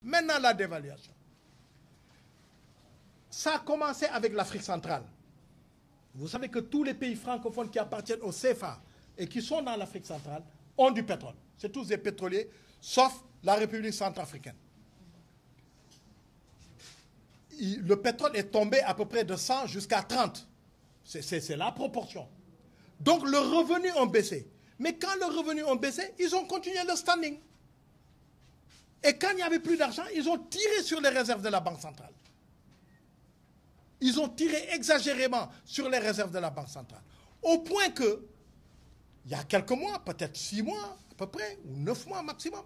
Maintenant, la dévaluation. Ça a commencé avec l'Afrique centrale. Vous savez que tous les pays francophones qui appartiennent au CFA et qui sont dans l'Afrique centrale ont du pétrole. C'est tous des pétroliers, sauf la République centrafricaine. Le pétrole est tombé à peu près de 100 jusqu'à 30. C'est la proportion. Donc, le revenu ont baissé. Mais quand le revenu ont baissé, ils ont continué le standing. Et quand il n'y avait plus d'argent, ils ont tiré sur les réserves de la Banque centrale. Ils ont tiré exagérément sur les réserves de la Banque centrale. Au point que, il y a quelques mois, peut-être 6 mois à peu près, ou 9 mois maximum,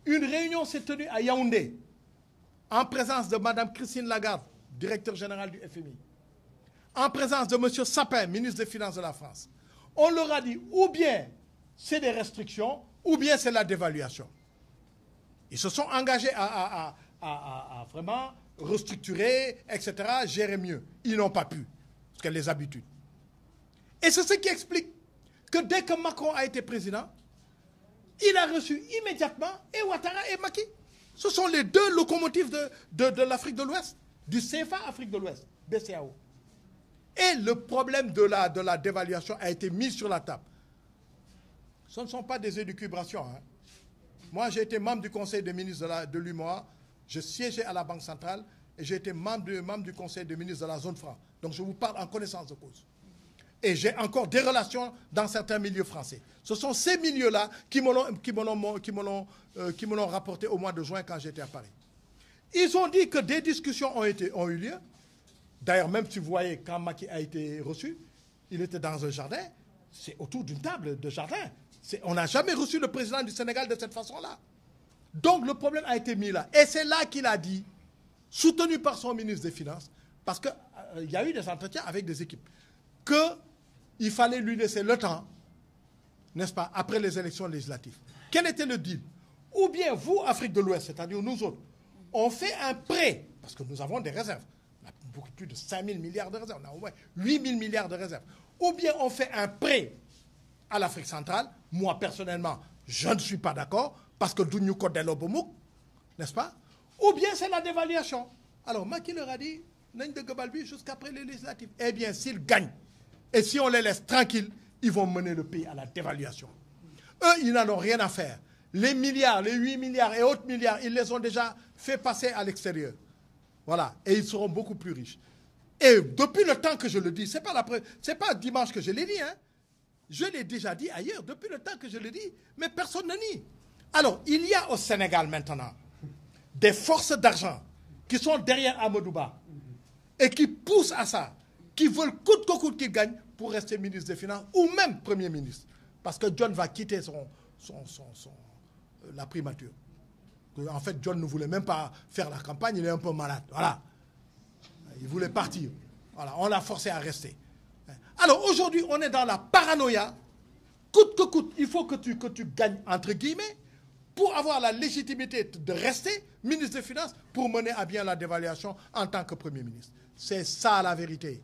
une réunion s'est tenue à Yaoundé, en présence de Mme Christine Lagarde, directeur général du FMI, en présence de M. Sapin, ministre des Finances de la France. On leur a dit, ou bien c'est des restrictions, ou bien c'est la dévaluation. Ils se sont engagés à vraiment restructurer, etc., gérer mieux. Ils n'ont pas pu, parce que les habitudes. Et c'est ce qui explique que dès que Macron a été président, il a reçu immédiatement et Ouattara et Macky. Ce sont les deux locomotives de l'Afrique de l'Ouest, du CFA Afrique de l'Ouest, BCAO. Et le problème de la dévaluation a été mis sur la table. Ce ne sont pas des élucubrations. Hein. Moi, j'ai été membre du conseil des ministres de l'UMOA, je siégeais à la Banque centrale et j'ai été membre du conseil des ministres de la zone franc. Donc, je vous parle en connaissance de cause. Et j'ai encore des relations dans certains milieux français. Ce sont ces milieux-là qui me l'ont rapporté au mois de juin quand j'étais à Paris. Ils ont dit que des discussions ont eu lieu. D'ailleurs, même si vous voyez, quand Macky a été reçu, il était dans un jardin. C'est autour d'une table de jardin. On n'a jamais reçu le président du Sénégal de cette façon-là. Donc, le problème a été mis là. Et c'est là qu'il a dit, soutenu par son ministre des Finances, parce qu'il y a eu des entretiens avec des équipes, qu'il fallait lui laisser le temps, n'est-ce pas, après les élections législatives. Quel était le deal? Ou bien vous, Afrique de l'Ouest, c'est-à-dire nous autres, on fait un prêt, parce que nous avons des réserves. On a beaucoup plus de 5 000 milliards de réserves, on a au moins 8 000 milliards de réserves. Ou bien on fait un prêt à l'Afrique centrale. Moi, personnellement, je ne suis pas d'accord, parce que Douniou Kodelo Bomouk, n'est-ce pas? Ou bien c'est la dévaluation. Alors, Macky leur a dit, Nagne de Gobalbi jusqu'après les législatives. Eh bien, s'ils gagnent, et si on les laisse tranquilles, ils vont mener le pays à la dévaluation. Eux, ils n'en ont rien à faire. Les milliards, les 8 milliards et autres milliards, ils les ont déjà fait passer à l'extérieur. Voilà. Et ils seront beaucoup plus riches. Et depuis le temps que je le dis, ce n'est pas dimanche que je l'ai dit, hein. Je l'ai déjà dit ailleurs, depuis le temps que je le dis, mais personne ne nie. Alors, il y a au Sénégal maintenant des forces d'argent qui sont derrière Amadouba et qui poussent à ça, qui veulent coûte que coûte qu'il gagne pour rester ministre des Finances ou même Premier ministre. Parce que John va quitter la primature. En fait, John ne voulait même pas faire la campagne, il est un peu malade. Voilà. Il voulait partir. Voilà, on l'a forcé à rester. Alors aujourd'hui, on est dans la paranoïa. Coûte que coûte, il faut que tu gagnes, entre guillemets, pour avoir la légitimité de rester ministre des Finances pour mener à bien la dévaluation en tant que Premier ministre. C'est ça la vérité.